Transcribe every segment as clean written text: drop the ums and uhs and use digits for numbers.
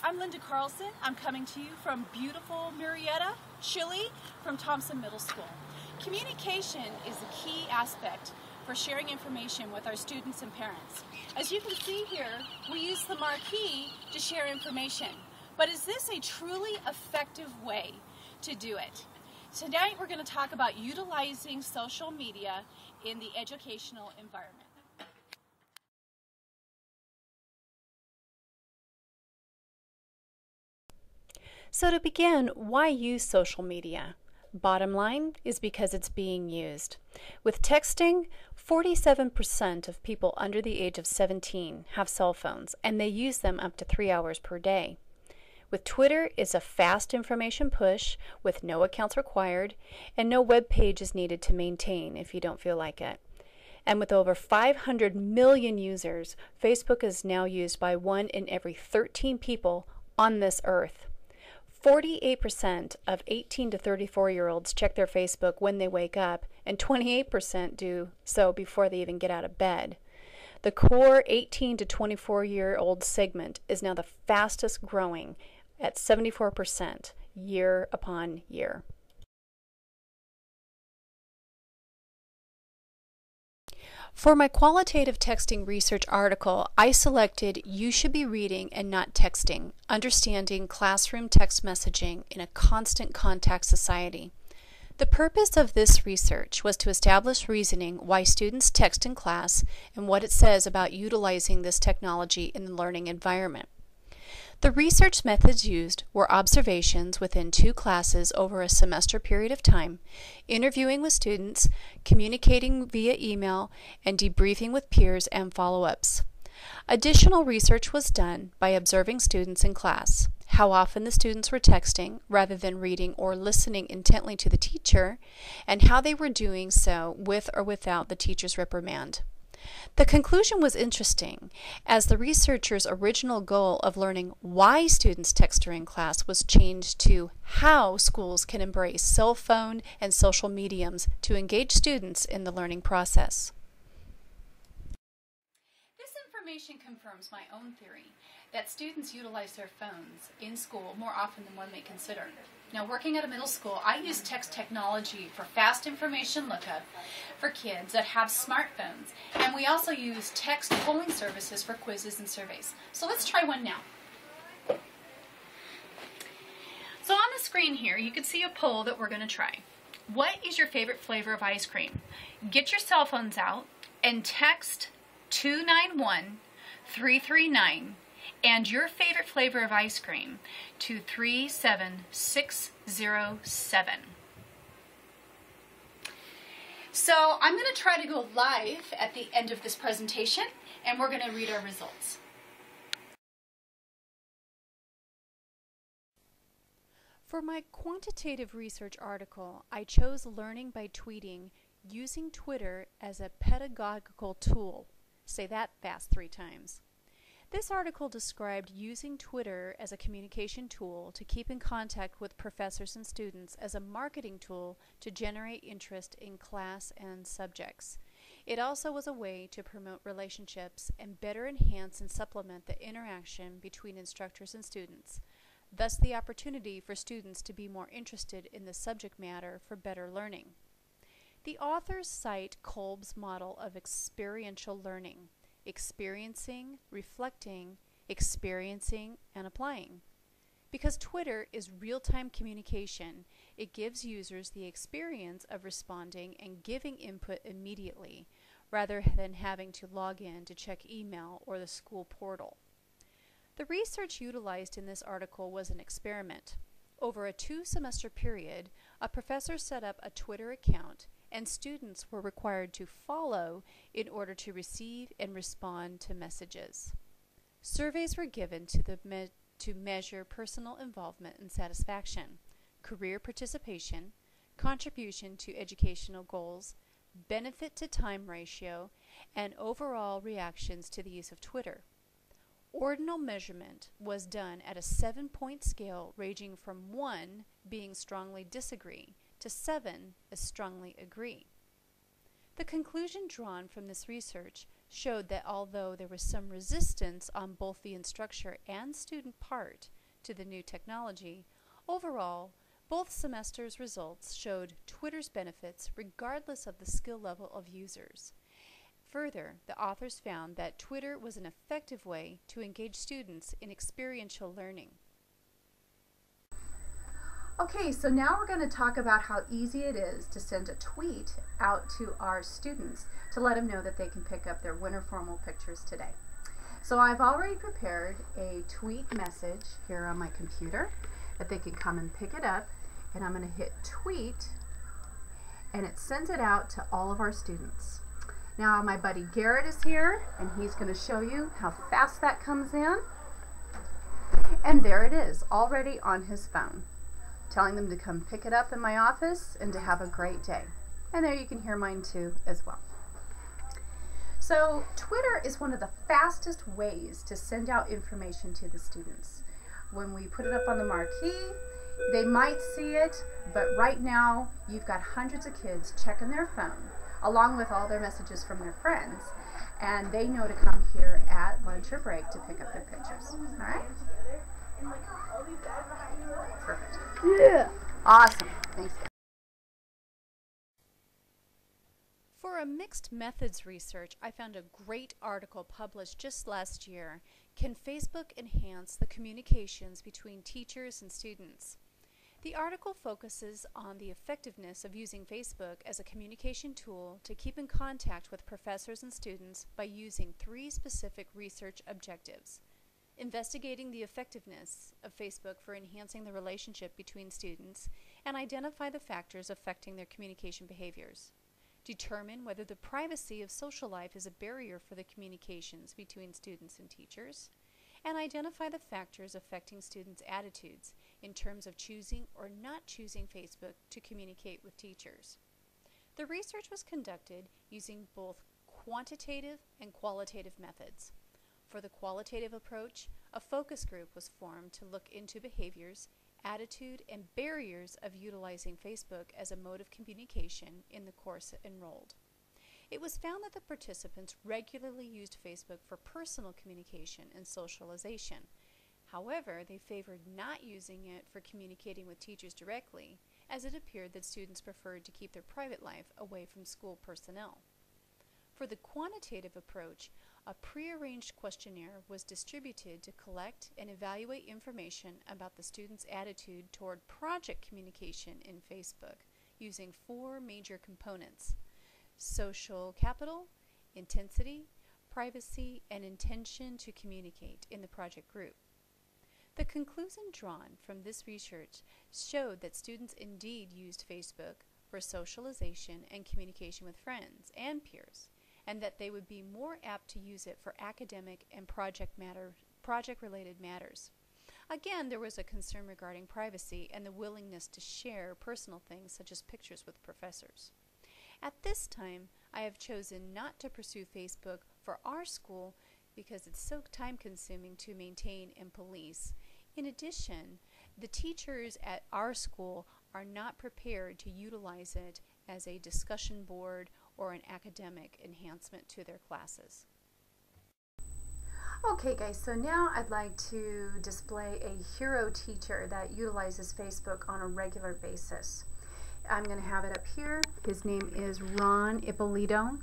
I'm Linda Carlson. I'm coming to you from beautiful Murrieta, Chile, from Thompson Middle School. Communication is a key aspect for sharing information with our students and parents. As you can see here, we use the marquee to share information. But is this a truly effective way to do it? Tonight we're going to talk about utilizing social media in the educational environment. So to begin, why use social media? Bottom line is because it's being used. With texting, 47% of people under the age of 17 have cell phones, and they use them up to 3 hours per day. With Twitter, it's a fast information push with no accounts required, and no web page is needed to maintain if you don't feel like it. And with over 500 million users, Facebook is now used by 1 in every 13 people on this earth. 48% of 18 to 34-year-olds check their Facebook when they wake up, and 28% do so before they even get out of bed. The core 18 to 24-year-old segment is now the fastest growing at 74% year upon year. For my qualitative texting research article, I selected You Should Be Reading and Not Texting, Understanding Classroom Text Messaging in a Constant Contact Society. The purpose of this research was to establish reasoning why students text in class and what it says about utilizing this technology in the learning environment. The research methods used were observations within 2 classes over a semester period of time, interviewing with students, communicating via email, and debriefing with peers and follow-ups. Additional research was done by observing students in class, how often the students were texting rather than reading or listening intently to the teacher, and how they were doing so with or without the teacher's reprimand. The conclusion was interesting, as the researchers' original goal of learning why students text during class was changed to how schools can embrace cell phone and social mediums to engage students in the learning process. This information confirms my own theory that students utilize their phones in school more often than one may consider. Now, working at a middle school, I use text technology for fast information lookup for kids that have smartphones, and we also use text polling services for quizzes and surveys. So let's try one now. So on the screen here, you can see a poll that we're going to try. What is your favorite flavor of ice cream? Get your cell phones out and text 291-339 and your favorite flavor of ice cream to 37607. So I'm going to try to go live at the end of this presentation, and we're going to read our results. For my quantitative research article, I chose learning by tweeting using Twitter as a pedagogical tool. Say that fast 3 times. This article described using Twitter as a communication tool to keep in contact with professors and students as a marketing tool to generate interest in class and subjects. It also was a way to promote relationships and better enhance and supplement the interaction between instructors and students, thus the opportunity for students to be more interested in the subject matter for better learning. The authors cite Kolb's model of experiential learning: experiencing, reflecting, experiencing, and applying. Because Twitter is real-time communication, it gives users the experience of responding and giving input immediately, rather than having to log in to check email or the school portal. The research utilized in this article was an experiment. Over a 2-semester period, a professor set up a Twitter account, and students were required to follow in order to receive and respond to messages. Surveys were given to measure personal involvement and satisfaction, career participation, contribution to educational goals, benefit to time ratio, and overall reactions to the use of Twitter. Ordinal measurement was done at a 7-point scale ranging from 1 being strongly disagree to 7 as strongly agree. The conclusion drawn from this research showed that although there was some resistance on both the instructor and student part to the new technology, overall, both semesters' results showed Twitter's benefits regardless of the skill level of users. Further, the authors found that Twitter was an effective way to engage students in experiential learning. Okay, so now we're going to talk about how easy it is to send a tweet out to our students to let them know that they can pick up their winter formal pictures today. So I've already prepared a tweet message here on my computer that they can come and pick it up, and I'm going to hit tweet, and it sends it out to all of our students. Now my buddy Garrett is here, and he's going to show you how fast that comes in. And there it is, already on his phone, telling them to come pick it up in my office and to have a great day. And there you can hear mine too as well. So Twitter is one of the fastest ways to send out information to the students. When we put it up on the marquee, they might see it, but right now you've got hundreds of kids checking their phone along with all their messages from their friends, and they know to come here at lunch or break to pick up their pictures. All right? Perfect. Yeah. Awesome. Thanks, guys. For a mixed methods research, I found a great article published just last year, Can Facebook Enhance the Communications Between Teachers and Students? The article focuses on the effectiveness of using Facebook as a communication tool to keep in contact with professors and students by using 3 specific research objectives: investigating the effectiveness of Facebook for enhancing the relationship between students and identify the factors affecting their communication behaviors, determine whether the privacy of social life is a barrier for the communications between students and teachers, and identify the factors affecting students' attitudes in terms of choosing or not choosing Facebook to communicate with teachers. The research was conducted using both quantitative and qualitative methods. For the qualitative approach, a focus group was formed to look into behaviors, attitude, and barriers of utilizing Facebook as a mode of communication in the course enrolled. It was found that the participants regularly used Facebook for personal communication and socialization. However, they favored not using it for communicating with teachers directly, as it appeared that students preferred to keep their private life away from school personnel. For the quantitative approach, a prearranged questionnaire was distributed to collect and evaluate information about the students' attitude toward project communication in Facebook using 4 major components: social capital, intensity, privacy, and intention to communicate in the project group. The conclusion drawn from this research showed that students indeed used Facebook for socialization and communication with friends and peers, and that they would be more apt to use it for academic and project-related matters. Again, there was a concern regarding privacy and the willingness to share personal things such as pictures with professors. At this time, I have chosen not to pursue Facebook for our school because it's so time-consuming to maintain and police. In addition, the teachers at our school are not prepared to utilize it as a discussion board or an academic enhancement to their classes. Okay guys, so now I'd like to display a hero teacher that utilizes Facebook on a regular basis. I'm going to have it up here. His name is Ron Ippolito,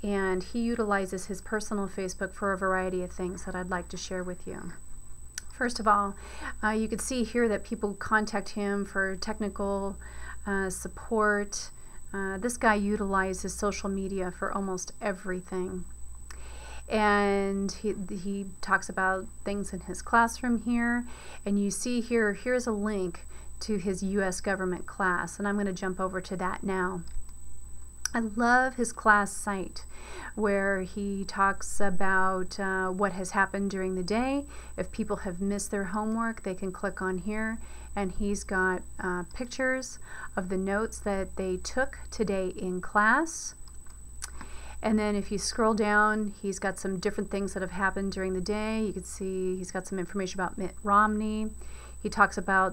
and he utilizes his personal Facebook for a variety of things that I'd like to share with you. First of all, you can see here that people contact him for technical support. This guy utilizes social media for almost everything. And he talks about things in his classroom here. And you see here, here's a link to his U.S. government class. And I'm going to jump over to that now. I love his class site where he talks about what has happened during the day. If people have missed their homework, they can click on here, and he's got pictures of the notes that they took today in class. And then if you scroll down, he's got some different things that have happened during the day. You can see he's got some information about Mitt Romney. He talks about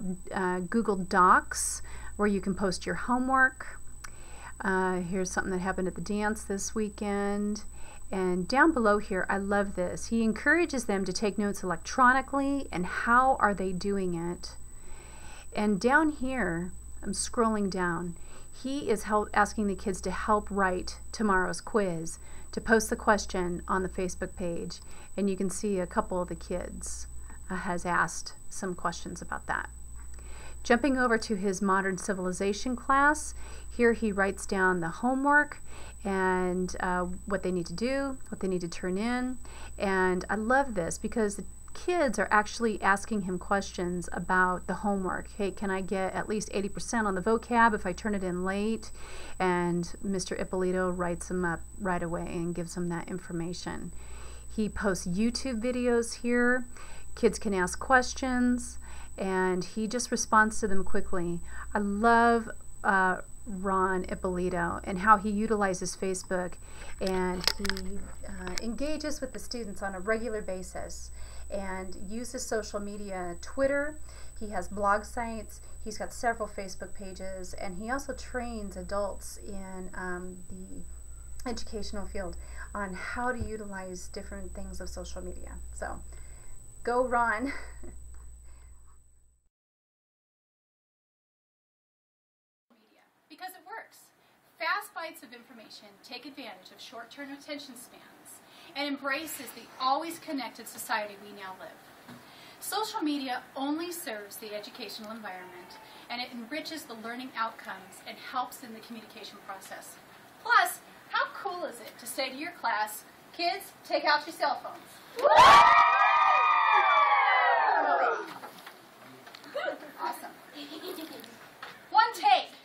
Google Docs, where you can post your homework. Here's something that happened at the dance this weekend. And down below here, I love this. He encourages them to take notes electronically, and how are they doing it? And down here, I'm scrolling down, he is asking the kids to help write tomorrow's quiz, to post the question on the Facebook page. And you can see a couple of the kids has asked some questions about that. Jumping over to his modern civilization class, here he writes down the homework and what they need to do, what they need to turn in. And I love this because the kids are actually asking him questions about the homework. Hey, can I get at least 80% on the vocab if I turn it in late? And Mr. Ippolito writes them up right away and gives them that information. He posts YouTube videos here. Kids can ask questions, and he just responds to them quickly. I love Ron Ippolito and how he utilizes Facebook, and he engages with the students on a regular basis and uses social media, Twitter. He has blog sites. He's got several Facebook pages, and he also trains adults in the educational field on how to utilize different things of social media. So, go Ron. Because it works. Fast bites of information take advantage of short-term attention spans and embraces the always connected society we now live. Social media only serves the educational environment, and it enriches the learning outcomes and helps in the communication process. Plus, how cool is it to say to your class, kids, take out your cell phones? Awesome. One take.